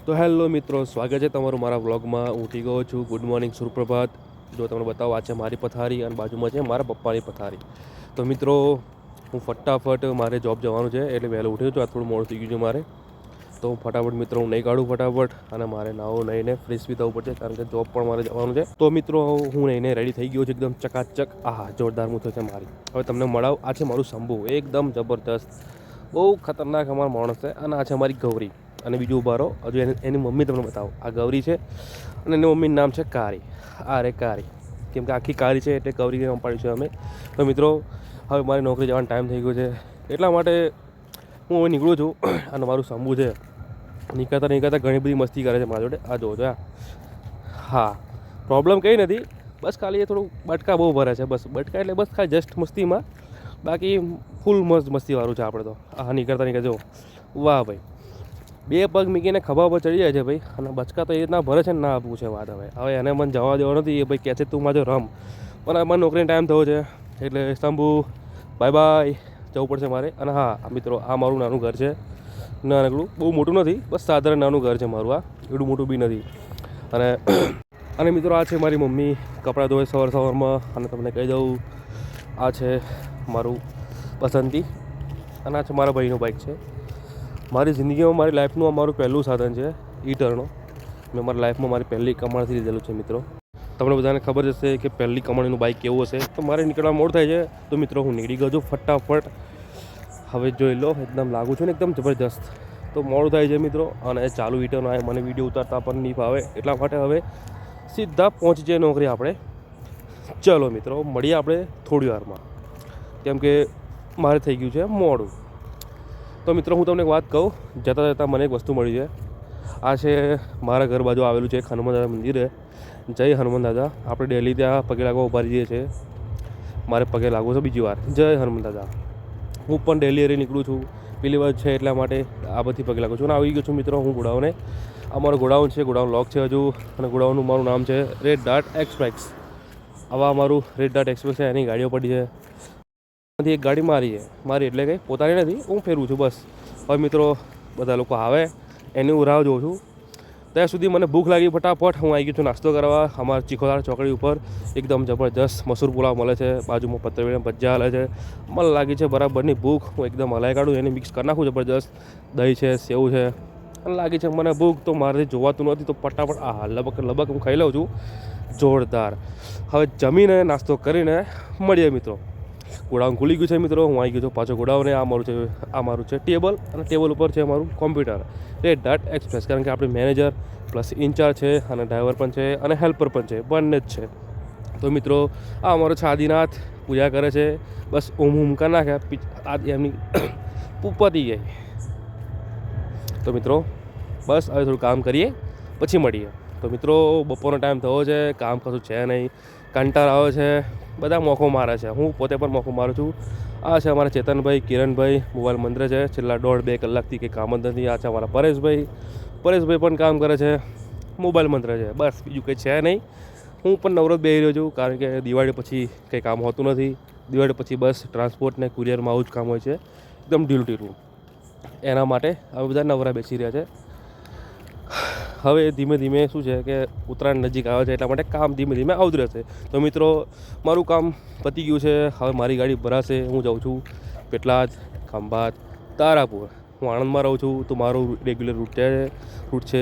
તો હેલો મિત્રો, સ્વાગત છે તમારું મારા વ્લોગમાં. હું ઉઠી ગયો છું. ગુડ મોર્નિંગ, સુપ્રભાત. જો તમને બતાવો, આ છે મારી પથારી અને બાજુમાં છે મારા પપ્પાની પથારી. તો મિત્રો, હું ફટાફટ મારે જોબ જવાનું છે એટલે વહેલો ઉઠ્યો છું. આ થોડું મોડું થઈ ગયું છે મારે, તો હું ફટાફટ મિત્રો હું નહીં કાઢું ફટાફટ, અને મારે નાહવું નહીંને ફ્રેશ બી થવું પડશે કારણ કે જોબ પણ મારે જવાનું છે. તો મિત્રો, હું નહીંને રેડી થઈ ગયો છું એકદમ ચકાચક. આહા, જોરદાર મૂછો છે મારી. હવે તમને મળાવ, આ છે મારું શંભુ, એકદમ જબરદસ્ત, બહુ ખતરનાક અમારો માણસ છે. અને આ છે મારી ગૌરી, અને બીજું ઉભા રહો, હજુ એની મમ્મી તમને બતાવો. આ ગૌરી છે અને એની મમ્મીનું નામ છે કારી. આ રે કારી, કેમ કે આખી કારી છે એટલે ગૌરીને નામ પાડ્યું છે અમે. તો મિત્રો, હવે મારી નોકરી જવાનો ટાઈમ થઈ ગયો છે, એટલા માટે હું હવે નીકળું છું. અને મારું શંભુ છે, નીકળતા ઘણી બધી મસ્તી કરે છે મારા જોડે. આ જોવો છો. હા, પ્રોબ્લેમ કંઈ નથી, બસ ખાલી એ થોડું બટકા બહુ ભરે છે. બસ બટકા એટલે બસ ખાલી જસ્ટ મસ્તીમાં, બાકી ફૂલ મસ્ત મસ્તીવાળું છે આપણે તો. હા, નીકળતા જો, વાહ ભાઈ, બે પગ મૂકીને ખભા પર ચડી જાય છે ભાઈ. અને બચકા તો એ રીતના ભરે છે ને, ના પૂછે વાત. હવે એને મને જવા દેવો નથી. એ ભાઈ કહે છે તું માજો રમ, પણ અમારે નોકરીનો ટાઈમ થયો છે એટલે શંભુ બાય બાય, જવું પડશે મારે. અને હા મિત્રો, આ મારું નાનું ઘર છે, નાનકડું, બહુ મોટું નથી, બસ સાધારણ નાનું ઘર છે મારું. આ એટલું મોટું બી નથી. અને મિત્રો, આ છે મારી મમ્મી, કપડાં ધોવે સવારમાં. અને તમને કહી દઉં, આ છે મારું પસંદગી, અને આ છે મારા ભાઈનું બાઇક છે. મારી જિંદગીમાં, મારી લાઈફનું આ મારું પહેલું સાધન છે, ઈ-ટર્નો. મેં મારી લાઈફમાં મારી પહેલી કમાણીથી લીધેલું છે મિત્રો. તમને બધાને ખબર હશે કે પહેલી કમાણીનું બાઇક કેવું હશે. તો મારે નીકળવા મોડ થાય છે, તો મિત્રો હું નીકળી ગયો છું ફટાફટ. હવે જોઈ લો, એકદમ લાગુ છું ને એકદમ જબરજસ્ત. તો મોડું થાય છે મિત્રો, અને ચાલુ ઈ-ટર્નો આવે, મને વિડીયો ઉતારતા પણ નહીં ફાવે, એટલા માટે હવે સીધા પહોંચી જઈએ નોકરી આપણે. ચલો મિત્રો, મળીએ આપણે થોડી વારમાં, કેમ કે મારે થઈ ગયું છે મોડું. તો મિત્રો, હું તમને એક વાત કહું, જતાં જતાં મને એક વસ્તુ મળી છે. આ છે મારા ઘર બાજુ આવેલું છે એક હનુમાન દાદા મંદિર. જય હનુમાન દાદા. આપણે ડેલી ત્યાં પગે લાગવા ઊભા રહીએ છીએ. મારે પગે લાગવું છે બીજી વાર. જય હનુમાન દાદા. હું પણ ડેલી એરી નીકળું છું, પેલી વાર છે એટલા માટે આ બધી પગે લાગું છું. અને આવી ગયો છું મિત્રો હું ગોડાઉને. આ મારો ગોડાઉન છે, ગોડાઉન લોક છે હજુ. અને ગોડાઉનનું મારું નામ છે રેડ ડાર્ટ એક્સપ્રેસ. આવા મારું રેડ ડાર્ટ એક્સપ્રેસ છે, એની ગાડીઓ પડી છે. એક ગાડી મારી છે, મારી એટલે કંઈ પોતાની નથી, હું ફેરવું છું બસ. હવે મિત્રો, બધા લોકો આવે એની હું રાહ જોઉં છું. ત્યાં સુધી મને ભૂખ લાગી, ફટાફટ હું આવી ગયો છું નાસ્તો કરવા. અમારા ચીખોદાર ચોકડી ઉપર એકદમ જબરજસ્ત મસૂર પુલાવ મળે છે, બાજુમાં પતરવેલીના ભજીયા હાલે છે. મને લાગી છે બરાબરની ભૂખ, હું એકદમ હલાઈ કાઢું, એને મિક્સ કરી નાખું જબરજસ્ત. દહીં છે, સેવ છે, અને લાગી છે મને ભૂખ, તો મારાથી જોવાતું નથી, તો ફટાફટ આ લબક લબક હું ખાઈ લઉં છું જોરદાર. હવે જમીને નાસ્તો કરીને મળીએ મિત્રો. ગોડાઉન ખુલી ગયું છે મિત્રો, હું આવી ગયો છું પાછો ગોડાઉને. આ મારું છે ટેબલ, અને ટેબલ ઉપર છે મારું કોમ્પ્યુટર રેડ ડાર્ટ એક્સપ્રેસ, કારણ કે આપણે મેનેજર પ્લસ ઇન્ચાર્જ છે, અને ડ્રાઈવર પણ છે, અને હેલ્પર પણ છે, બંને જ છે. તો મિત્રો, આ અમારો છે આદિનાથ, પૂજા કરે છે. બસ ઓમ કરી નાખ્યા, એમની પતી ગઈ. તો મિત્રો, બસ હવે થોડું કામ કરીએ પછી મળીએ. તો મિત્રો, બપોરનો ટાઈમ થયો છે, કામ કશું છે નહીં, કંટાળ આવે છે, બધા મોકો મારે છે, હું પોતે પણ મોકો મારું છું. આ છે અમારા ચેતનભાઈ, કિરણભાઈ, મોબાઈલ મંત્ર છે, છેલ્લા 1.5-2 કલાકથી કંઈ કામ જ નથી. આ છે અમારા પરેશભાઈ પણ કામ કરે છે, મોબાઈલ મંત્ર છે, બસ બીજું કંઈ છે નહીં. હું પણ નવરો જ બેસી રહ્યો છું, કારણ કે દિવાળી પછી કંઈ કામ હોતું નથી. દિવાળી પછી બસ ટ્રાન્સપોર્ટ ને કુરિયરમાં આવું જ કામ હોય છે, એકદમ ઢીલું. એના માટે હવે બધા નવરા બેસી રહ્યા છે. હવે ધીમે ધીમે શું છે કે ઉત્તરાયણ નજીક આવે છે, એટલા માટે કામ ધીમે ધીમે આવતું રહેશે. તો મિત્રો, મારું કામ પતી ગયું છે. હવે મારી ગાડી ભરાશે. હું જાઉં છું પેટલાદ, ખંભાત, તારાપુર. હું આણંદમાં રહું છું, તો મારું રેગ્યુલર રૂટ છે.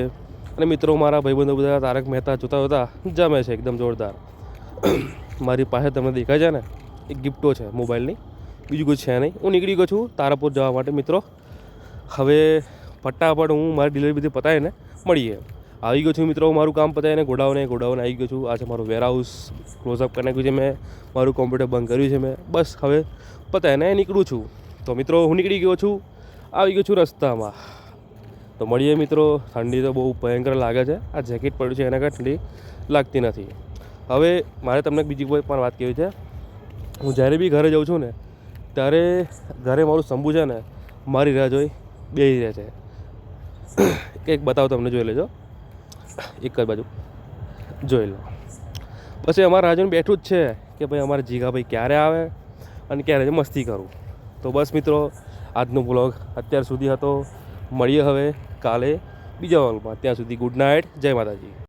અને મિત્રો, મારા ભાઈબંધો બધા તારક મહેતા જોતા જમે છે એકદમ જોરદાર. મારી પાસે તમને દેખાય છે ને, એક ગિફ્ટો છે મોબાઈલની, બીજું કોઈ છે નહીં. હું નીકળી ગયો છું તારાપુર જવા માટે મિત્રો. હવે ફટાફટ હું મારી ડિલિવરી બધી પતાવીને મળીએ. આવી ગયો છું મિત્રો, મારું કામ પતાવીને ગોડાઉને આવી ગયો છું. આ છે મારું વેરહાઉસ, ક્લોઝઅપ કરી નાખ્યું છે મેં, મારું કોમ્પ્યુટર બંધ કર્યું છે મેં. બસ હવે પતાવીને નીકળું છું. તો મિત્રો, હું નીકળી ગયો છું, આવી ગયો છું રસ્તામાં. તો મળીએ મિત્રો. ઠંડી તો બહુ ભયંકર લાગે છે, આ જેકેટ પડ્યું છે એના કારણે ઠંડી લાગતી નથી. હવે મારે તમને બીજી કોઈ પણ વાત કહેવી છે. હું જ્યારે બી ઘરે જાઉં છું ને, ત્યારે ઘરે મારું શંભુ છે ને, મારી રાહ જોઈ બેસી રહે છે. કંઈક બતાવો તમને, જોઈ લેજો, એક જ બાજુ જોઈ લો. પછી અમારા રાજન બેઠું જ છે કે ભાઈ અમારા જીગાભાઈ ક્યારે આવે અને ક્યારે મસ્તી કરું. તો બસ મિત્રો, આજનો બ્લોગ અત્યાર સુધી હતો. મળીએ હવે કાલે બીજા વ્લોગમાં. ત્યાં સુધી ગુડ નાઇટ, જય માતાજી.